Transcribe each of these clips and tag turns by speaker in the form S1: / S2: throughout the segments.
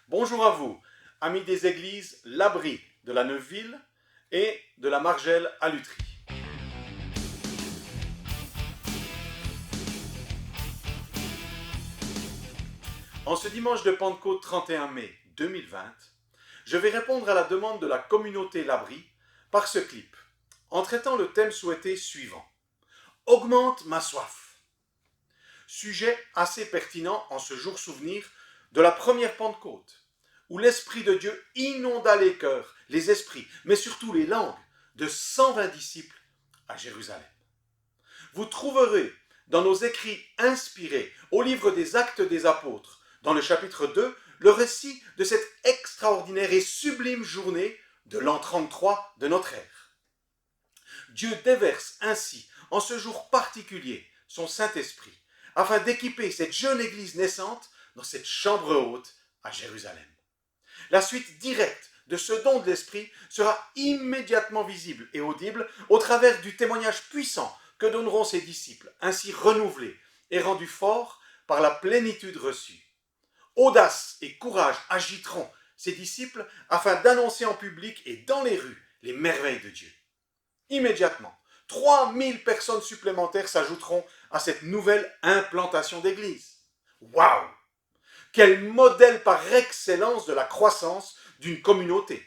S1: Bonjour à vous, amis des églises L'Abri de la Neuville et de la Margelle à Lutry. En ce dimanche de Pentecôte 31 mai 2020, je vais répondre à la demande de la communauté L'Abri par ce clip, en traitant le thème souhaité suivant. Augmente ma soif. Sujet assez pertinent en ce jour souvenir de la première Pentecôte, où l'Esprit de Dieu inonda les cœurs, les esprits, mais surtout les langues de 120 disciples à Jérusalem. Vous trouverez dans nos écrits inspirés au livre des Actes des Apôtres, dans le chapitre 2, le récit de cette extraordinaire et sublime journée de l'an 33 de notre ère. Dieu déverse ainsi, en ce jour particulier, son Saint-Esprit, afin d'équiper cette jeune église naissante dans cette chambre haute à Jérusalem. La suite directe de ce don de l'Esprit sera immédiatement visible et audible au travers du témoignage puissant que donneront ses disciples, ainsi renouvelés et rendus forts par la plénitude reçue. Audace et courage agiteront ses disciples afin d'annoncer en public et dans les rues les merveilles de Dieu. Immédiatement, 3000 personnes supplémentaires s'ajouteront à cette nouvelle implantation d'église. Waouh! Quel modèle par excellence de la croissance d'une communauté,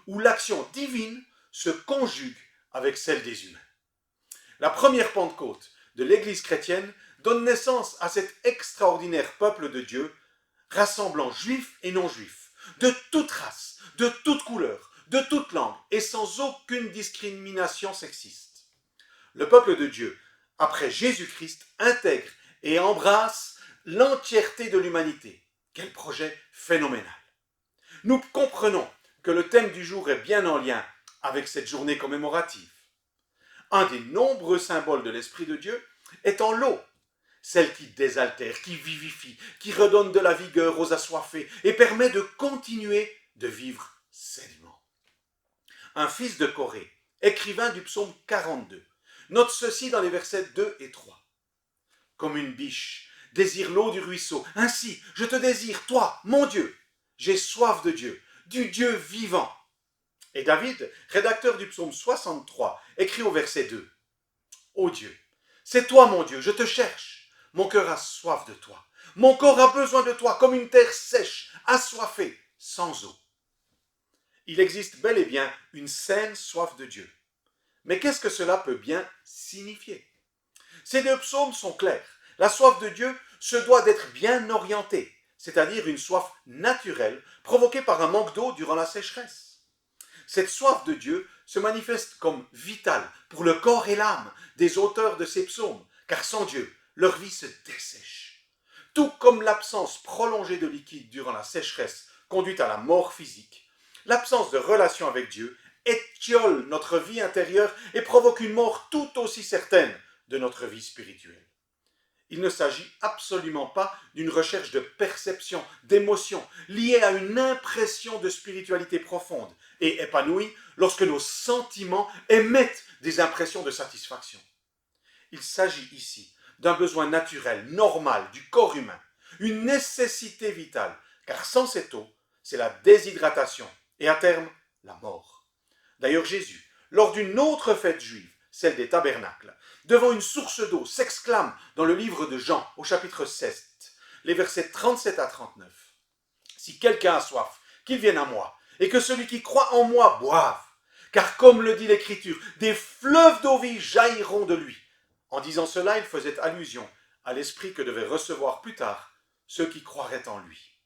S1: où l'action divine se conjugue avec celle des humains. La première Pentecôte de l'Église chrétienne donne naissance à cet extraordinaire peuple de Dieu, rassemblant juifs et non-juifs, de toute race, de toute couleur, de toute langue, et sans aucune discrimination sexiste. Le peuple de Dieu, après Jésus-Christ, intègre et embrasse l'entièreté de l'humanité. Quel projet phénoménal! Nous comprenons que le thème du jour est bien en lien avec cette journée commémorative. Un des nombreux symboles de l'Esprit de Dieu étant l'eau, celle qui désaltère, qui vivifie, qui redonne de la vigueur aux assoiffés et permet de continuer de vivre sainement. Un fils de Corée, écrivain du psaume 42, note ceci dans les versets 2 et 3. Comme une biche désire l'eau du ruisseau, ainsi je te désire, toi, mon Dieu. J'ai soif de Dieu, du Dieu vivant. Et David, rédacteur du psaume 63, écrit au verset 2. Ô Dieu, c'est toi mon Dieu, je te cherche. Mon cœur a soif de toi. Mon corps a besoin de toi comme une terre sèche, assoiffée, sans eau. Il existe bel et bien une saine soif de Dieu. Mais qu'est-ce que cela peut bien signifier? Ces deux psaumes sont clairs. La soif de Dieu se doit d'être bien orientée, c'est-à-dire une soif naturelle provoquée par un manque d'eau durant la sécheresse. Cette soif de Dieu se manifeste comme vitale pour le corps et l'âme des auteurs de ces psaumes, car sans Dieu, leur vie se dessèche. Tout comme l'absence prolongée de liquide durant la sécheresse conduit à la mort physique, l'absence de relation avec Dieu étiole notre vie intérieure et provoque une mort tout aussi certaine de notre vie spirituelle. Il ne s'agit absolument pas d'une recherche de perception, d'émotion, liée à une impression de spiritualité profonde et épanouie lorsque nos sentiments émettent des impressions de satisfaction. Il s'agit ici d'un besoin naturel, normal du corps humain, une nécessité vitale, car sans cette eau, c'est la déshydratation et à terme, la mort. D'ailleurs Jésus, lors d'une autre fête juive, celle des tabernacles, devant une source d'eau, s'exclame dans le livre de Jean, au chapitre 7, les versets 37 à 39. Si quelqu'un a soif, qu'il vienne à moi, et que celui qui croit en moi boive. Car comme le dit l'Écriture, des fleuves d'eau vive jailliront de lui. En disant cela, il faisait allusion à l'esprit que devaient recevoir plus tard ceux qui croiraient en lui.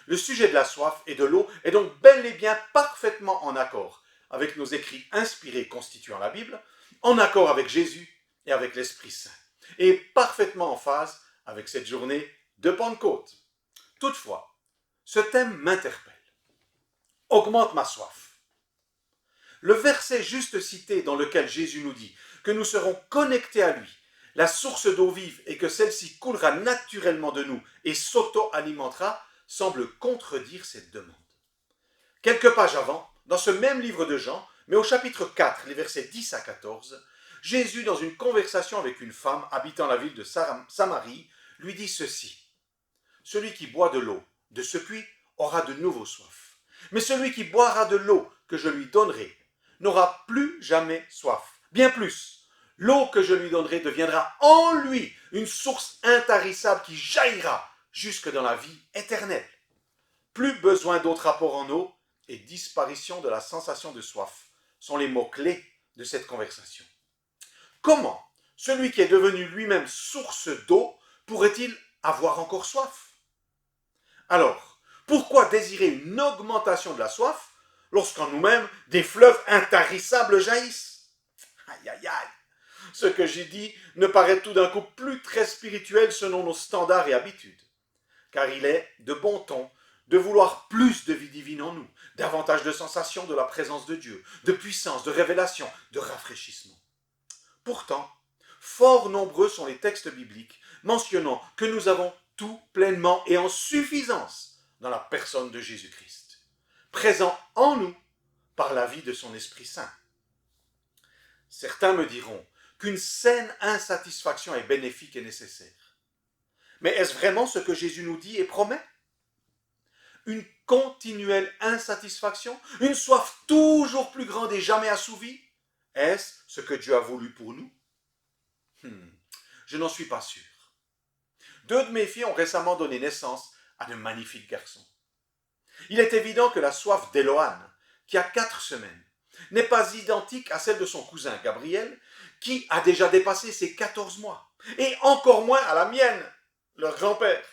S1: Le sujet de la soif et de l'eau est donc bel et bien parfaitement en accord avec nos écrits inspirés constituant la Bible, en accord avec Jésus et avec l'Esprit Saint, et parfaitement en phase avec cette journée de Pentecôte. Toutefois, ce thème m'interpelle. Augmente ma soif. Le verset juste cité dans lequel Jésus nous dit que nous serons connectés à lui, la source d'eau vive, et que celle-ci coulera naturellement de nous et s'auto-alimentera, semble contredire cette demande. Quelques pages avant, dans ce même livre de Jean, mais au chapitre 4, les versets 10 à 14, Jésus, dans une conversation avec une femme habitant la ville de Samarie, lui dit ceci. Celui qui boit de l'eau de ce puits aura de nouveau soif. Mais celui qui boira de l'eau que je lui donnerai n'aura plus jamais soif. Bien plus, l'eau que je lui donnerai deviendra en lui une source intarissable qui jaillira jusque dans la vie éternelle. Plus besoin d'autre apport en eau et disparition de la sensation de soif sont les mots-clés de cette conversation. Comment celui qui est devenu lui-même source d'eau pourrait-il avoir encore soif? Alors, pourquoi désirer une augmentation de la soif lorsqu'en nous-mêmes des fleuves intarissables jaillissent? Aïe aïe aïe! Ce que j'ai dit ne paraît tout d'un coup plus très spirituel selon nos standards et habitudes. Car il est de bon ton de vouloir plus de vie divine en nous, davantage de sensations de la présence de Dieu, de puissance, de révélation, de rafraîchissement. Pourtant, fort nombreux sont les textes bibliques mentionnant que nous avons tout pleinement et en suffisance dans la personne de Jésus-Christ, présent en nous par la vie de son Esprit Saint. Certains me diront qu'une saine insatisfaction est bénéfique et nécessaire. Mais est-ce vraiment ce que Jésus nous dit et promet? Une continuelle insatisfaction? Une soif toujours plus grande et jamais assouvie? Est-ce ce que Dieu a voulu pour nous? Je n'en suis pas sûr. 2 de mes filles ont récemment donné naissance à de magnifiques garçons. Il est évident que la soif d'Éloane, qui a 4 semaines, n'est pas identique à celle de son cousin Gabriel, qui a déjà dépassé ses 14 mois, et encore moins à la mienne, leur grand-père.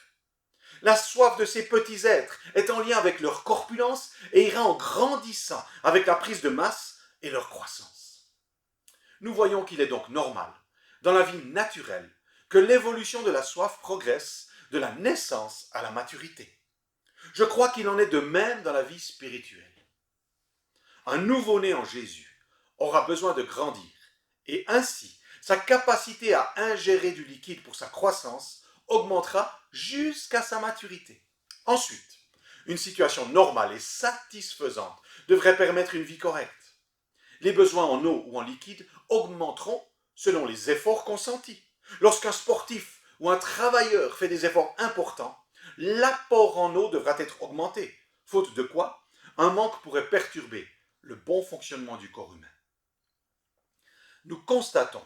S1: La soif de ces petits êtres est en lien avec leur corpulence et ira en grandissant avec la prise de masse et leur croissance. Nous voyons qu'il est donc normal, dans la vie naturelle, que l'évolution de la soif progresse de la naissance à la maturité. Je crois qu'il en est de même dans la vie spirituelle. Un nouveau-né en Jésus aura besoin de grandir et ainsi sa capacité à ingérer du liquide pour sa croissance augmentera jusqu'à sa maturité. Ensuite, une situation normale et satisfaisante devrait permettre une vie correcte. Les besoins en eau ou en liquide augmenteront selon les efforts consentis. Lorsqu'un sportif ou un travailleur fait des efforts importants, l'apport en eau devra être augmenté, faute de quoi un manque pourrait perturber le bon fonctionnement du corps humain. Nous constatons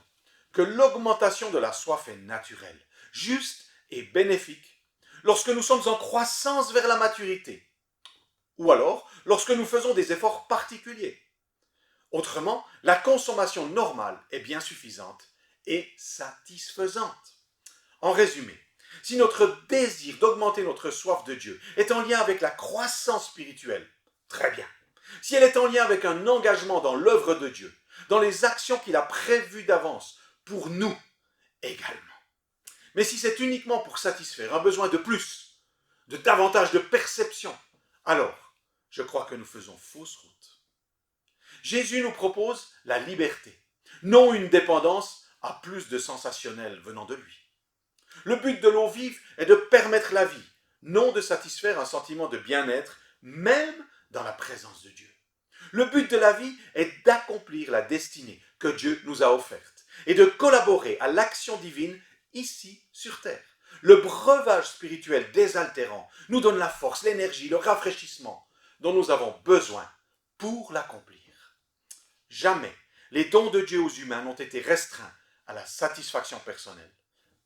S1: que l'augmentation de la soif est naturelle, juste et bénéfique lorsque nous sommes en croissance vers la maturité, ou alors lorsque nous faisons des efforts particuliers. Autrement, la consommation normale est bien suffisante et satisfaisante. En résumé, si notre désir d'augmenter notre soif de Dieu est en lien avec la croissance spirituelle, très bien. Si elle est en lien avec un engagement dans l'œuvre de Dieu, dans les actions qu'il a prévues d'avance pour nous également. Mais si c'est uniquement pour satisfaire un besoin de plus, de davantage de perception, alors je crois que nous faisons fausse route. Jésus nous propose la liberté, non une dépendance à plus de sensationnel venant de lui. Le but de l'eau vive est de permettre la vie, non de satisfaire un sentiment de bien-être, même dans la présence de Dieu. Le but de la vie est d'accomplir la destinée que Dieu nous a offerte et de collaborer à l'action divine ici sur terre. Le breuvage spirituel désaltérant nous donne la force, l'énergie, le rafraîchissement dont nous avons besoin pour l'accomplir. Jamais les dons de Dieu aux humains n'ont été restreints à la satisfaction personnelle,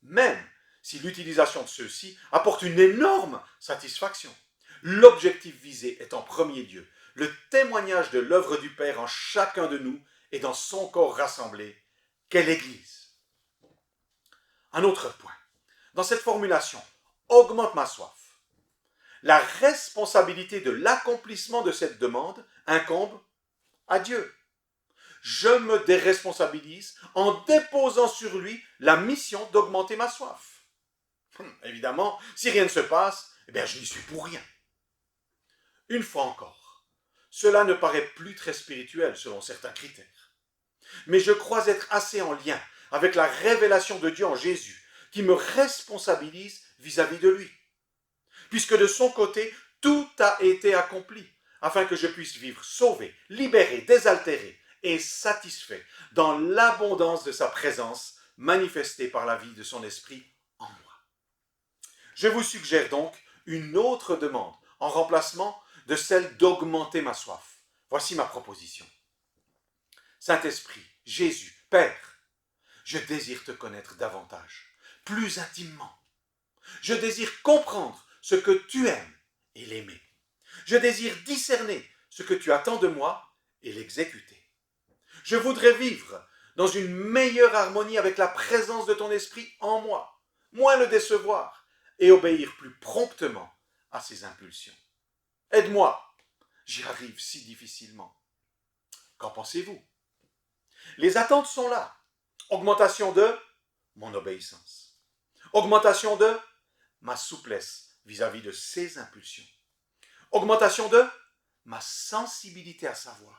S1: même si l'utilisation de ceux-ci apporte une énorme satisfaction. L'objectif visé est en premier lieu le témoignage de l'œuvre du Père en chacun de nous et dans son corps rassemblé, qu'est l'Église. Un autre point, dans cette formulation, augmente ma soif. La responsabilité de l'accomplissement de cette demande incombe à Dieu. Je me déresponsabilise en déposant sur lui la mission d'augmenter ma soif. Évidemment, si rien ne se passe, je n'y suis pour rien. Une fois encore, cela ne paraît plus très spirituel selon certains critères. Mais je crois être assez en lien avec la révélation de Dieu en Jésus qui me responsabilise vis-à-vis de lui. Puisque de son côté, tout a été accompli afin que je puisse vivre sauvé, libéré, désaltéré et satisfait dans l'abondance de sa présence manifestée par la vie de son esprit en moi. Je vous suggère donc une autre demande en remplacement de celle d'augmenter ma soif. Voici ma proposition. Saint-Esprit, Jésus, Père, je désire te connaître davantage, plus intimement. Je désire comprendre ce que tu aimes et l'aimer. Je désire discerner ce que tu attends de moi et l'exécuter. Je voudrais vivre dans une meilleure harmonie avec la présence de ton esprit en moi, moins le décevoir et obéir plus promptement à ses impulsions. Aide-moi, j'y arrive si difficilement. Qu'en pensez-vous? Les attentes sont là. Augmentation de mon obéissance. Augmentation de ma souplesse vis-à-vis de ses impulsions. Augmentation de ma sensibilité à sa voix.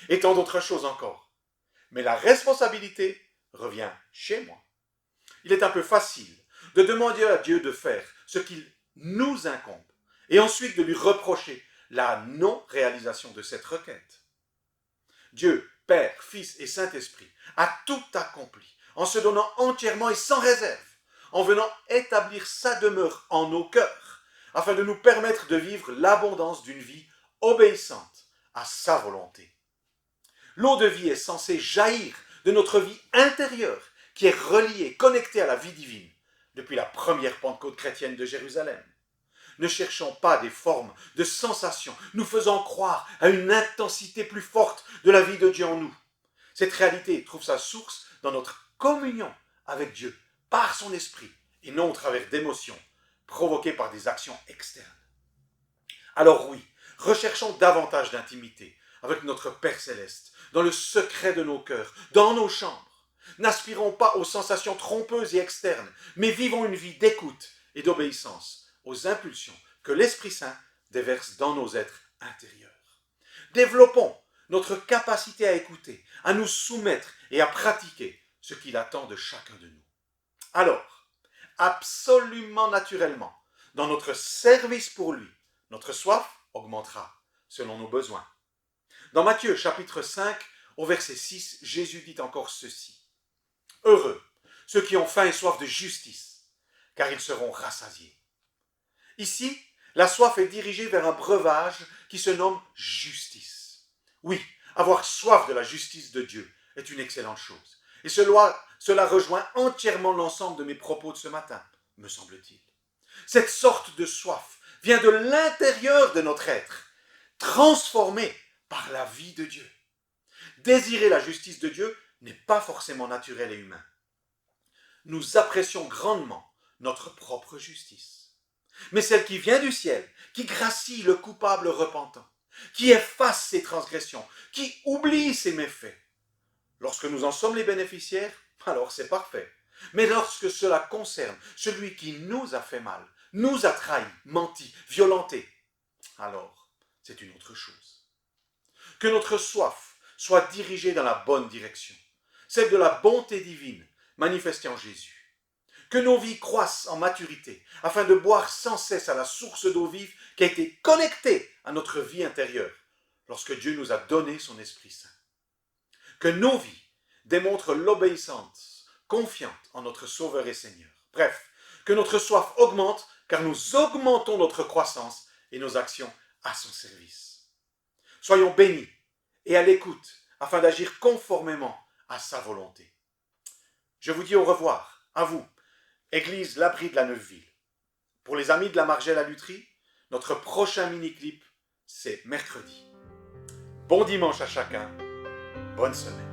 S1: Et tant d'autres choses encore. Mais la responsabilité revient chez moi. Il est un peu facile de demander à Dieu de faire ce qu'il nous incombe et ensuite de lui reprocher la non-réalisation de cette requête. Dieu, Père, Fils et Saint-Esprit, a tout accompli en se donnant entièrement et sans réserve, en venant établir sa demeure en nos cœurs, afin de nous permettre de vivre l'abondance d'une vie obéissante à sa volonté. L'eau de vie est censée jaillir de notre vie intérieure, qui est reliée, connectée à la vie divine, depuis la première Pentecôte chrétienne de Jérusalem. Ne cherchons pas des formes de sensations, nous faisant croire à une intensité plus forte de la vie de Dieu en nous. Cette réalité trouve sa source dans notre communion avec Dieu, par son esprit, et non au travers d'émotions provoquées par des actions externes. Alors oui, recherchons davantage d'intimité avec notre Père Céleste, dans le secret de nos cœurs, dans nos chambres. N'aspirons pas aux sensations trompeuses et externes, mais vivons une vie d'écoute et d'obéissance aux impulsions que l'Esprit Saint déverse dans nos êtres intérieurs. Développons notre capacité à écouter, à nous soumettre et à pratiquer ce qu'il attend de chacun de nous. Alors, absolument naturellement, dans notre service pour lui, notre soif augmentera selon nos besoins. Dans Matthieu chapitre 5, au verset 6, Jésus dit encore ceci. « Heureux ceux qui ont faim et soif de justice, car ils seront rassasiés. » Ici, la soif est dirigée vers un breuvage qui se nomme justice. Oui, avoir soif de la justice de Dieu est une excellente chose. Et cela rejoint entièrement l'ensemble de mes propos de ce matin, me semble-t-il. Cette sorte de soif vient de l'intérieur de notre être, transformé par la vie de Dieu. Désirer la justice de Dieu n'est pas forcément naturel et humain. Nous apprécions grandement notre propre justice. Mais celle qui vient du ciel, qui gracie le coupable repentant, qui efface ses transgressions, qui oublie ses méfaits. Lorsque nous en sommes les bénéficiaires, alors c'est parfait. Mais lorsque cela concerne celui qui nous a fait mal, nous a trahis, menti, violenté, alors c'est une autre chose. Que notre soif soit dirigée dans la bonne direction, celle de la bonté divine manifestée en Jésus. Que nos vies croissent en maturité, afin de boire sans cesse à la source d'eau vive qui a été connectée à notre vie intérieure, lorsque Dieu nous a donné son Esprit Saint. Que nos vies démontrent l'obéissance confiante en notre Sauveur et Seigneur. Bref, que notre soif augmente, car nous augmentons notre croissance et nos actions à son service. Soyons bénis et à l'écoute, afin d'agir conformément à sa volonté. Je vous dis au revoir, à vous, Église l'Abri de la Neuveville. Pour les amis de la Margelle à Lutry, notre prochain mini-clip, c'est mercredi. Bon dimanche à chacun, bonne semaine.